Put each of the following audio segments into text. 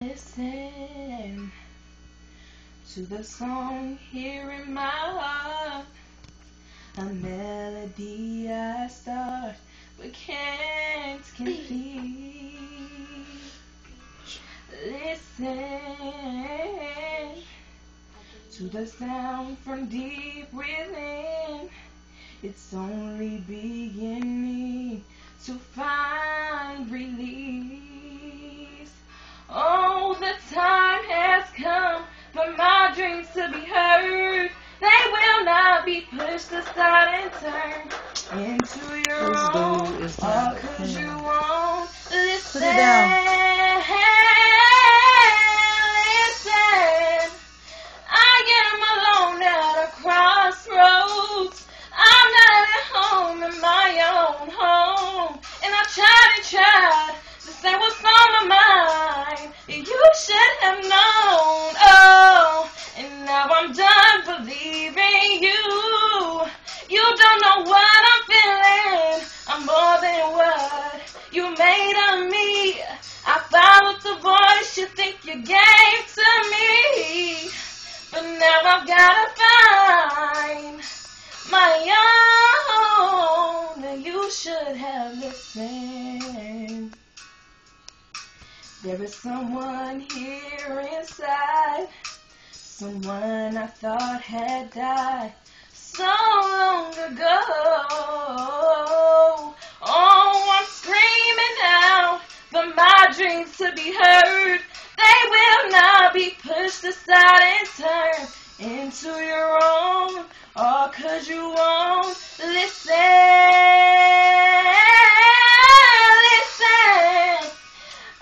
listen to the song here in my heart, a melody I start but can't complete. Listen to the sound from deep within. It's only beginning to find release. Oh, the time has come for my dreams to be heard. They will not be pushed aside and turned into your own. All 'cause you won't listen. Put it down. Listen. I am alone at a crossroads. I'm not at home in my own home. And I tried and tried to say what's on my mind. You should have known. Oh, and now I'm done believing you. You don't know what I'm feeling. I'm more than what you made of me. I followed the voice you think you gave to me. But now I've gotta find my own. And you should have listened. There is someone here inside, someone I thought had died so long ago. Oh, I'm screaming out for my dreams to be heard. They will not be pushed aside and turned into your own. All 'cause you won't listen. Listen.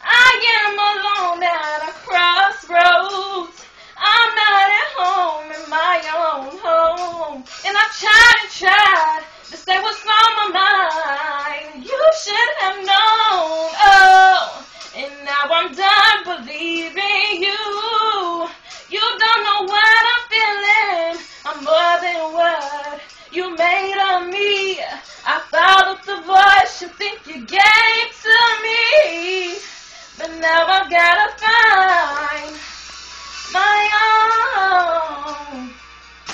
I am alone at a crossroads. I'm not at home in my own home. And I tried and tried to say what's on my mind. You should have known. Oh, and now I'm done believing you. You don't know what I'm feeling. I'm more than what you made of me. I followed the voice you think you gave to me. But now I've gotta find my own.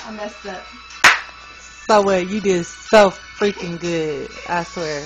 I messed up. So what? You did so freaking good. I swear.